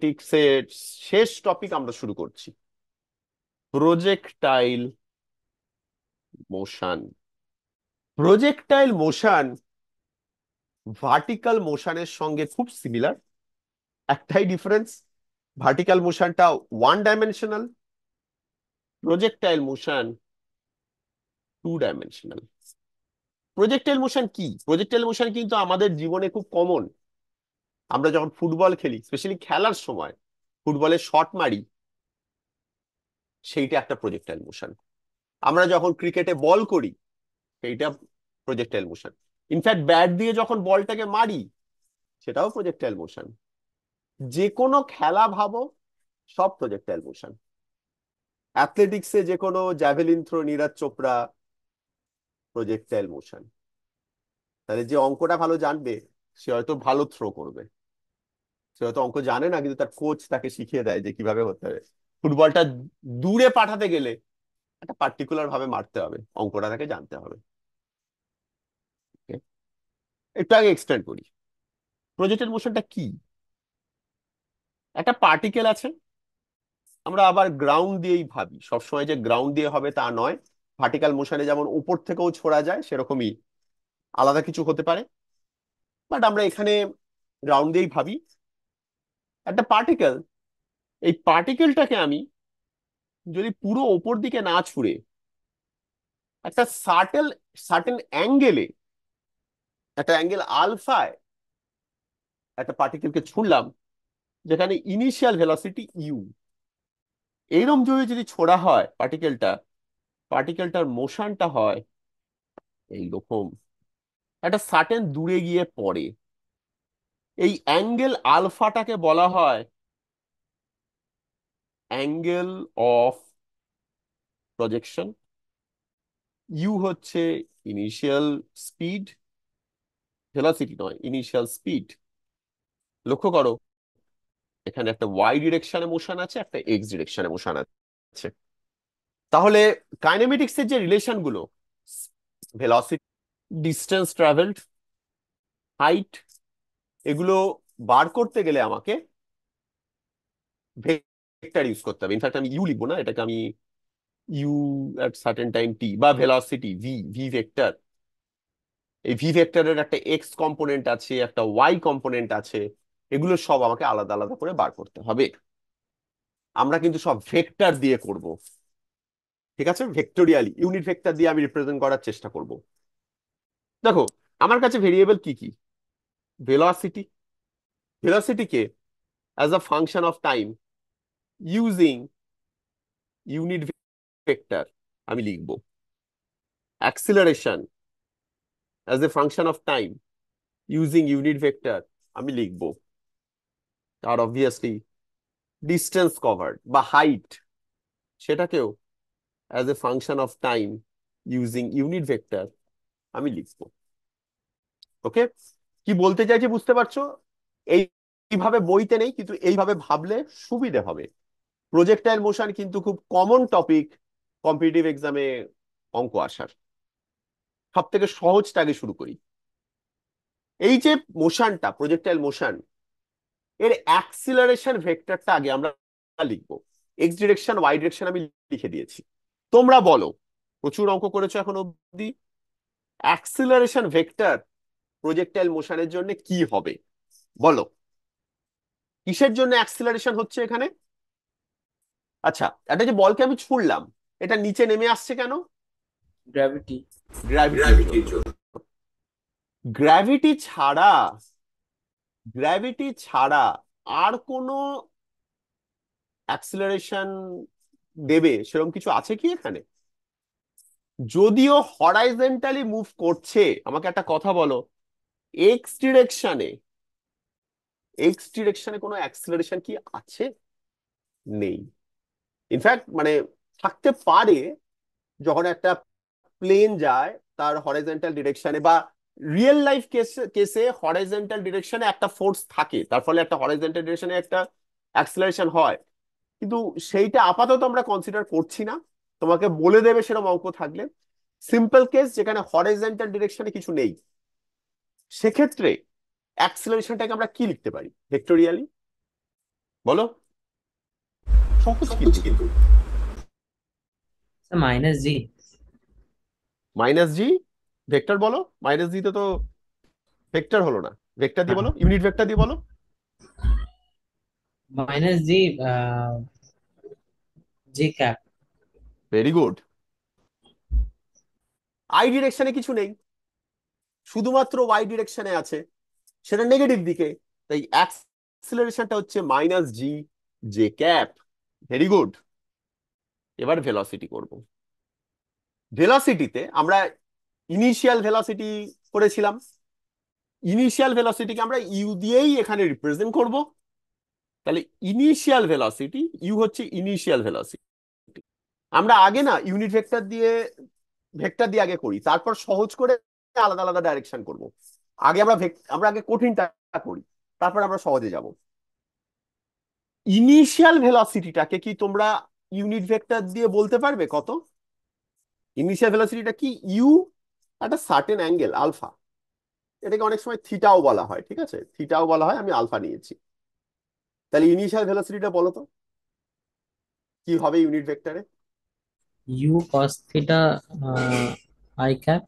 Kinematics এর শেষ topic আমরা শুরু করছি, projectile motion. Projectile motion vertical মোশনের সঙ্গে খুব সিমিলার। একটাই ডিফারেন্স, ভার্টিক্যাল মোশনটা one dimensional, projectile motion two dimensional. Projectile motion কি? প্রজেক্টাইল মোশন কিন্তু আমাদের জীবনে খুব কমন। আমরা যখন ফুটবল খেলি, স্পেশালি খেলার সময় ফুটবলে শট মারি, সেইটা একটা প্রজেক্টাইল মোশন। আমরা যখন ক্রিকেটে বল করি, সেইটা প্রজেক্টাইল মোশন। ইনফ্যাক্ট ব্যাট দিয়ে যখন বলটাকে মারি, সেটাও প্রজেক্টাইল মোশন। যে কোনো খেলা ভাবো, সব প্রজেক্টাইল মোশন। অ্যাথলেটিক্সে যে কোনো javelin throw, Neeraj Chopra, projectile motion. তাহলে যে অঙ্কটা ভালো জানবে, সে হয়তো ভালো থ্রো করবে। সে হয়তো অঙ্ক জানে না, কিন্তু তার কোচ তাকে শিখিয়ে দেয় যে কিভাবে হতে হবে। ফুটবলটা দূরে পাঠাতে গেলে একটা পার্টিকুলার ভাবে মারতে হবে, অঙ্কটা তাকে জানতে হবে। Okay? একটু আগে এক্সপ্লেন করি প্রজেক্টাইল মোশনটা কি। একটা পার্টিকেল আছে, আমরা আবার গ্রাউন্ড দিয়েই ভাবি, সবসময় যে গ্রাউন্ড দিয়ে হবে তা নয়। ভার্টিক্যাল মোশনে যেমন উপর থেকেও ছোড়া যায়, সেরকমই আলাদা কিছু হতে পারে, বাট আমরা এখানে গ্রাউন্ড দিয়েই ভাবি। একটা পার্টিকেল, এই পার্টিকেলটাকে আমি যদি পুরো ওপর দিকে না ছুঁড়ে একটা সার্টেন অ্যাঙ্গেলে, একটা অ্যাঙ্গেল আলফায় একটা পার্টিকেলকে ছুঁড়লাম, যেখানে ইনিশিয়াল ভেলোসিটি ইউ, এইরকম যদি ছোড়া হয় পার্টিকেলটা, পার্টিকেলটার মোশনটা হয় এইরকম, একটা সার্টেন দূরে গিয়ে পড়ে। এই অ্যাঙ্গেল আলফাটাকে বলা হয় অ্যাঙ্গেল অফ প্রজেকশন। ইউ হচ্ছে ইনিশিয়াল স্পিড, ভেলোসিটি নয়, ইনিশিয়াল স্পিড। লক্ষ্য করো, এখানে একটা ওয়াই ডিরেকশনে মোশন আছে, একটা এক্স ডিরেকশনে মোশন আছে। তাহলে কাইনেমেটিক্স এর যে রিলেশন গুলো, ভেলোসিটি, ডিস্টেন্স ট্রাভেলড, হাইট, এগুলো বার করতে গেলে আমাকে ভেক্টর ইউজ করতে হবে। ইনফ্যাক্ট আমি ইউ লিখবো না, এটাকে আমি ইউ এট সার্টেন টাইম টি, বা ভেলোসিটি ভি, ভি ভেক্টর। এই ভি ভেক্টরের একটা এক্স কম্পোনেন্ট আছে, একটা ওয়াই কম্পোনেন্ট আছে, এগুলো সব আমাকে আলাদা আলাদা করে বার করতে হবে। আমরা কিন্তু সব ভেক্টর দিয়ে করব, ঠিক আছে? ভেক্টোরিয়ালি ইউনিট ভেক্টর দিয়ে আমি রিপ্রেজেন্ট করার চেষ্টা করব। দেখো, আমার কাছে ভেরিয়েবল কি কি? ভেলোসিটি, ভেলোসিটিকে as a function of time using unit vector আমি লিখবো। Acceleration as a function of time using unit vector আমি লিখবো। আর অবভিয়াসলি ডিস্টেন্স কভার্ড বা হাইট, সেটাকেও as a function of time using unit vector আমি লিখবো। ওকে, কি বলতে চাইছি বুঝতে পারছো? এই এইভাবে বইতে নেই, কিন্তু এইভাবে ভাবলে সুবিধে হবে। প্রজেক্টাইল মোশন কিন্তু খুব কমন টপিক কম্পিটিটিভ এক্সামে অঙ্ক আসার। সব থেকে সহজটা আগে শুরু করি। এই যে মোশনটা, প্রজেক্টাইল মোশন, এর অ্যাক্সিলারেশন ভেক্টরটা আগে আমরা লিখবো। এক্স ডিরেকশন, ওয়াই ডিরেকশন আমি লিখে দিয়েছি। তোমরা বলো, প্রচুর অঙ্ক করেছো এখন অব্দি, অ্যাক্সিলারেশন ভেক্টর প্রজেক্টাইল মোশনের জন্য কি হবে? বলো, কিসের জন্য অ্যাক্সিলারেশন হচ্ছে এখানে? আচ্ছা, এটা যে বলকে আমি ছুড়লাম, এটা নিচে নেমে আসছে কেন? গ্র্যাভিটি। গ্র্যাভিটির জন্য। গ্র্যাভিটি ছাড়া, গ্র্যাভিটি ছাড়া আর কোনো অ্যাক্সিলারেশন দেবে সেরকম কিছু আছে কি এখানে? যদিও হরাইজন্টালি মুভ করছে, আমাকে একটা কথা বলো, এক্স ডিরেকশনে, এক্স ডিরেকশনে কোনো অ্যাক্সিলারেশন কি আছে? নেই। ইনফ্যাক্ট মানে থাকতে পারে, যখন একটা প্লেন যায় তার হরাইজন্টাল ডিরেকশনে, বা রিয়েল লাইফ কেসে হরাইজন্টাল ডিরেকশনে একটা ফোর্স থাকে, তার ফলে একটা হরাইজন্টাল ডিরেকশনে একটা অ্যাক্সিলারেশন হয়। কিন্তু সেইটা আপাতত আমরা কনসিডার করছি না, তোমাকে বলে দেবে সেরকম অঙ্ক থাকলে। সিম্পল কেস যেখানে হরাইজন্টাল ডিরেকশনে কিছু নেই, সেক্ষেত্রে অ্যাক্সিলারেশনটাকে আমরা কি লিখতে পারি ভেক্টোরিয়ালি? বলো, সহজ কিন্তু। মাইনাস জি। মাইনাস জি, ভেক্টর বলো। মাইনাস জি তে তো ভেক্টর হলো না, ভেক্টর দিয়ে বলো, ইউনিট ভেক্টর দিয়ে বলো। Minus G, G cap. Very good. I ডিরেকশনে কিছু নেই, শুধুমাত্র ওয়াই ডিরেকশনে আছে, সেটা নেগেটিভ দিকে। তাই অ্যাক্সিলারেশনটা হচ্ছে minus G J cap. Very good. এবার ভেলোসিটি করব। ভেলোসিটিতে আমরা ইনিশিয়াল ভেলোসিটি করেছিলাম। ইনিশিয়াল ভেলোসিটিকে আমরা ইউ দিয়েই এখানে রিপ্রেজেন্ট করব। তাহলে ইনিশিয়াল ভেলোসিটি, ইউ হচ্ছে ইনিশিয়াল ভেলোসিটি। আমরা আগে না ইউনিট ভেক্টর দিয়ে, ভেক্টর দিয়ে আগে করি, তারপর সহজ করে আলাদা আলাদা ডাইরেকশন করব। আগে আমরা আগে কঠিনটা করি, তারপর আমরা সহজে যাব। ইনিশিয়াল ভেলোসিটিটাকে কি তোমরা ইউনিট ভেক্টর দিয়ে বলতে পারবে কত? ইনিশিয়াল ভেলোসিটিটা কি? ইউ একটা সার্টেন অ্যাঙ্গেল আলফা, এটাকে অনেক সময় থিটাও বলা হয়, ঠিক আছে, থিটাও বলা হয়, আমি আলফা নিয়েছি। তাহলে ইনিশিয়াল ভেলোসিটিটা বলো তো কি হবে ইউনিট ভেক্টরে? U cos theta I cap.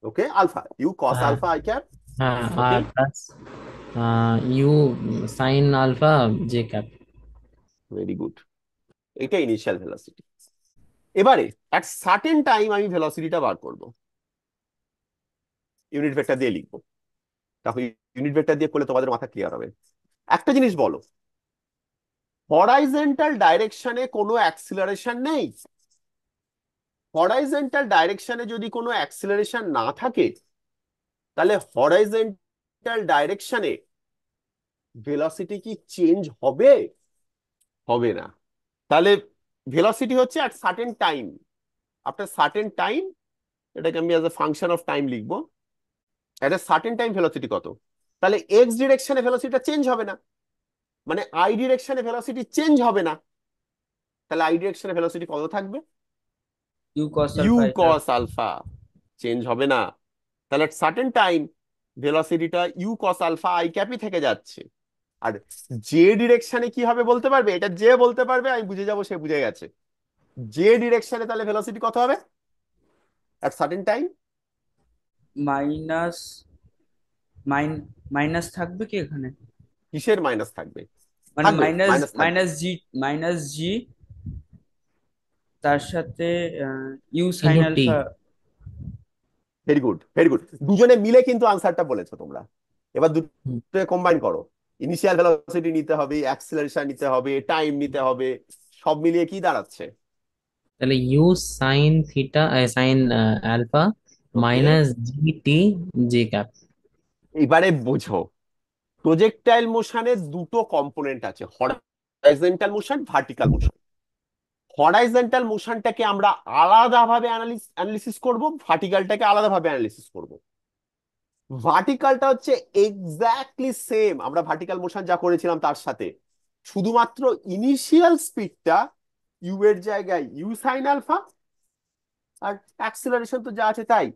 Okay, alpha, U cos হ্যাঁ, আলফা আই ক্যাপ। হ্যাঁ, ওকে, আর plus U sine alpha J cap. Very good. এটা ইনিশিয়াল ভেলোসিটি। এবারে অ্যাট সার্টেন টাইম আমি ভেলোসিটিটা বার করব, ইউনিট ভেক্টর দিয়ে লিখবো। তখন ইউনিট ভেক্টর দিয়ে করলে তোমাদের মাথা ক্লিয়ার হবে। একটা জিনিস বলো, হরাইজন্টাল ডাইরেকশনে কোনো অ্যাক্সিলারেশন নেই। হরাইজন্টাল ডাইরেকশনে যদি কোনো অ্যাক্সিলারেশন না থাকে, তাহলে হরাইজন্টাল ডাইরেকশনে ভেলোসিটি কি চেঞ্জ হবে? হবে না। তাহলে ভেলোসিটি হচ্ছে at certain time, after certain time, এটাকে আমি as a function of time লিখবো। At a certain time velocity কত? তাহলে এক্স ডিরেকশনে ভেলোসিটিটা চেঞ্জ হবে না, মানে আই ডিরেকশনে ভেলোসিটি চেঞ্জ হবে না। তাহলে আই ডিরেকশনে ভেলোসিটি কত থাকবে? U cos U alpha I cap. Cos alpha, change হবে না। তাহলে সার্টেন টাইম ভেলোসিটিটা ইউ কস আলফা আই ক্যাপই থেকে যাচ্ছে। আর যে ডিরেকশনে কি হবে বলতে পারবে? এটা যে বলতে পারবে আমি বুঝে যাব, সে বুঝে গেছে। যে ডিরেকশনে তাহলে ভেলোসিটি কত হবে at certain time? Minus minus থাকবে কি এখানে? কিসের মাইনাস থাকবে? মানে থাকবে, মাইনাস মাইনাস থাকবে। মাইনাস জি, মাইনাস জি, তার সাথে u sine hmm. Into t. Alpha. Very good, very good, দুজনে মিলে কিন্তু আনসারটা বলেছো তোমরা। এবার দুটো কম্বাইন করো। ইনিশিয়াল ভেলোসিটি নিতে হবে, অ্যাক্সিলারেশন নিতে হবে, টাইম নিতে হবে, সব মিলিয়ে কি দাঁড়াচ্ছে? তাহলে U sine theta, sine alpha okay, minus G T J cap. এবারে বোঝো, প্রজেক্টাইল মোশনের দুটো কম্পোনেন্ট আছে, horizontal motion, vertical motion. Horizontal মোশনটাকে আমরা আলাদাভাবে অ্যানালিসিস করব, ভার্টিক্যালটাকে আলাদাভাবে অ্যানালিসিস করব। ভার্টিক্যালটা হচ্ছে এক্স্যাক্টলি সেম, আমরা ভার্টিক্যাল মোশন যা করেছিলাম তার সাথে, শুধুমাত্র ইনিশিয়াল স্পিডটা ইউ এর জায়গায় ইউ সাইন আলফা, আর অ্যাক্সিলারেশন তো যা আছে তাই।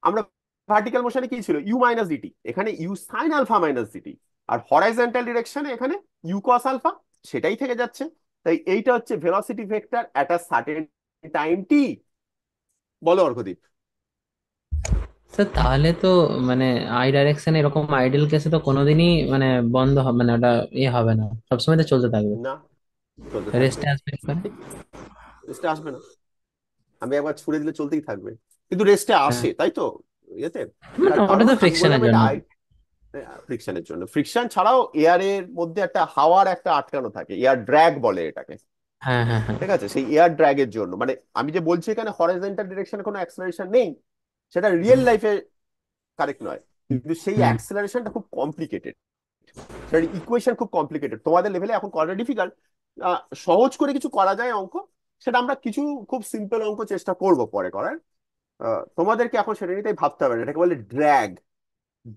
আমরা ভার্টিক্যাল মোশনে কি ছিল? ইউ মাইনাস ডিটি, এখানে U sine alpha minus DT. আর হরাইজন্টাল ডিরেকশনে এখানে ইউ কস আলফা, সেটাই থেকে যাচ্ছে। তাই এইটা হচ্ছে velocity vector at a certain time T. বলো অর্ঘদীপ। স্যার তাহলে তো মানে আই ডাইরেকশন এরকম আইডিয়াল কেসে তো কোনোদিনই মানে বন্ধ হবে, মানে ওটা হবে না, সবসময় তো চলতে থাকবে। না, চলতে থাকবে। রেস্টে আসবে একবার। ঠিক, রেস্টে আসবে না, আমি একবার ছুড়ে দিলে চলতেই থাকবে। কিন্তু রেস্টে হ্যাঁ, আসে, তাই তো, ইয়েতে। মানে তার ওটা কারণ তো আমি বললাম ফ্রিকশনের এটা জন্য। ফ্রিকশনের জন্য। ফ্রিকশন ছাড়াও এয়ারের মধ্যে একটা হাওয়ার একটা আটকানো থাকে, এয়ার ড্র্যাগ বলে এটাকে। হ্যাঁ, হ্যাঁ, হ্যাঁ। ঠিক আছে, সেই এয়ার ড্র্যাগের জন্য, মানে আমি যে বলছি এখানে হরাইজন্টাল ডিরেকশনে কোনো অ্যাক্সেলারেশন নেই, সেটা রিয়েল লাইফে কারেক্ট নয়। কিন্তু সেই হুম। অ্যাক্সেলারেশনটা খুব কমপ্লিকেটেড, সেটার ইকুয়েশন খুব কমপ্লিকেটেড, তোমাদের লেভেলে এখন করাটা ডিফিকাল্ট। সহজ করে কিছু করা যায় অঙ্ক, সেটা আমরা কিছু খুব সিম্পল অঙ্ক চেষ্টা করব পরে করার। তোমাদেরকে এখন সেটা নিয়ে তাই ভাবতে হবে না, এটাকে বলে ড্র্যাগ।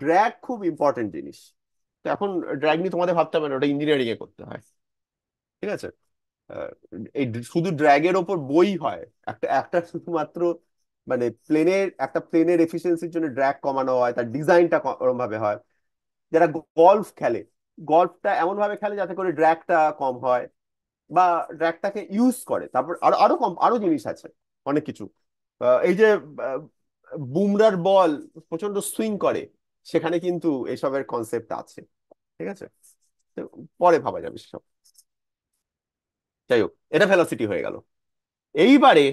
ড্র্যাগ খুব ইম্পর্টেন্ট জিনিস। তো এখন ড্র্যাগ নিয়ে তোমাদের ভাবতে হবে না, ওটা ইঞ্জিনিয়ারিং এ করতে হয়। ঠিক আছে, আহ, এই শুধু ড্র্যাগের ওপর বই হয়, একটা একটা শুধুমাত্র, মানে একটা প্লেনের এফিসিয়েন্সির জন্য ড্র্যাগ কমানো হয়, তার ডিজাইনটা ওরম ভাবে হয়। যারা গলফ খেলে, গল্ফটা এমন ভাবে খেলে যাতে করে ড্র্যাগটা কম হয়, বা ড্র্যাগটাকে ইউজ করে। তারপর আরো আরো কম আরো জিনিস আছে, অনেক কিছু। এই যে আহ, বুমরার বল প্রচন্ড সুইং করে, সেখানে কিন্তু এসবের কনসেপ্ট আছে। ঠিক আছে, তো পরে ভাবা যাবে সব। যাই হোক, এটা ভেলোসিটি হয়ে গেল। এইবারে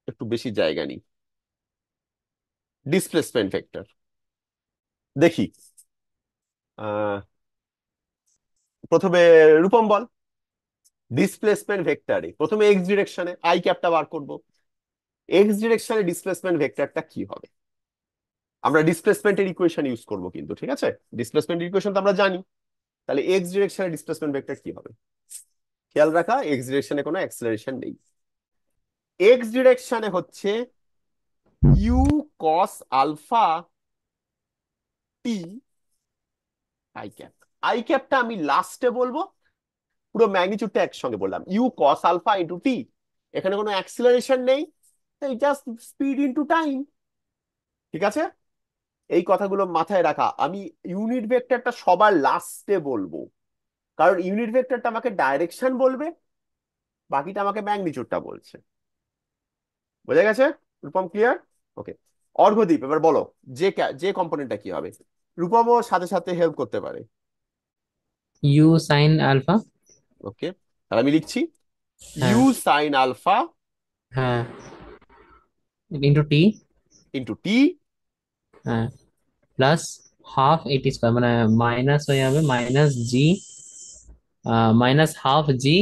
একটু বেশি জায়গা নিই, ডিসপ্লেসমেন্ট ভেক্টর দেখি। আহ প্রথমে রূপম বল, ডিসপ্লেসমেন্ট ভেক্টরে প্রথমে এক্স ডিরেকশনে আই ক্যাপটা বার করব। এক্স ডিরেকশনে ডিসপ্লেসমেন্ট ভেক্টরটা কি হবে? আমরা ডিসপ্লেসমেন্টের ইকুয়েশন ইউজ করব কিন্তু, ঠিক আছে? ডিসপ্লেসমেন্ট ইকুয়েশন তো আমরা জানি। তাহলে এক্স ডিরেকশনে ডিসপ্লেসমেন্ট ভেক্টর কি হবে? খেয়াল রাখা, এক্স ডিরেকশনে কোনো অ্যাক্সিলারেশন নেই। এক্স ডিরেকশনে হচ্ছে U cos alpha T I cap. I ক্যাপটা আমি লাস্টে বলবো, পুরো ম্যাগনিটিউডটা একসঙ্গে বললাম, U cos alpha into T. এখানে কোনো অ্যাক্সিলারেশন নেই, জাস্ট স্পিড ইন্টু টাইম। ঠিক আছে, এই কথাগুলো মাথায় রাখা। আমি ইউনিট ভেক্টরটা সবার লাস্টে বলবো, কারণ ইউনিট ভেক্টরটা আমাকে ডাইরেকশন বলবে, বাকিটা আমাকে ম্যাগনিটিউডটা বলছে। বোঝা গেছে? রূপম ক্লিয়ার? ওকে। অর্ঘদীপ এবার বলো, যে যে কম্পোনেন্টটা কি হবে। রূপমও সাথে সাথে হেল্প করতে পারে। You sine alpha. ওকে, তাহলে আমি লিখছি হ্যাঁ। ইউ সাইন আলফা হ্যাঁ, ইন্টু টি। Into T. হ্যাঁ, প্লাস হাফ এইটি স্কোয়ার, মানে মাইনাস হয়ে যাবে মাইনাস জি, minus half G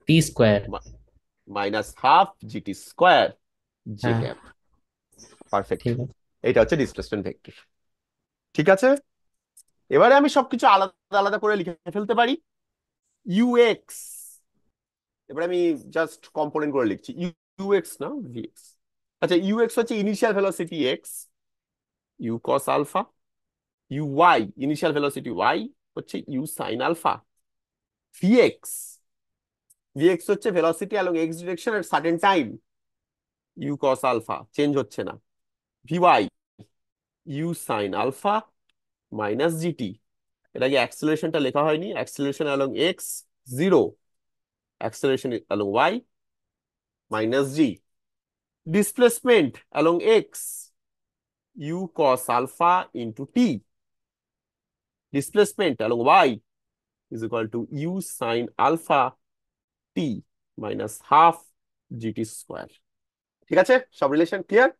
T square. Minus half GT square J হ্যাঁ, ক্যাপ। পারফেক্ট। ঠিক আছে। এটা হচ্ছে ডিসপ্লেসমেন্ট ভেক্টর। ঠিক আছে, এবারে আমি সবকিছু আলাদা আলাদা করে লিখে ফেলতে পারি। ইউএক্স, এবারে আমি জাস্ট কম্পোনেন্ট করে লিখছি, ইউএক্স না ভিএক্স। আচ্ছা, ইউএক্স হচ্ছে initial velocity X, U cos alpha. U Y, initial velocity Y, হচ্ছে U sine alpha. VX, VX হচ্ছে velocity along X direction at certain time, U cos alpha, change হচ্ছে না। VY, U sine alpha minus GT. এটা কি অ্যাক্সেলারেশনটা লেখা হয়নি? Acceleration along X zero, acceleration along Y minus G. Displacement along X, U cos alpha into T. Displacement along Y is equal to you sine alpha t minus half GT square. ঠিক আছে, সব relation clear?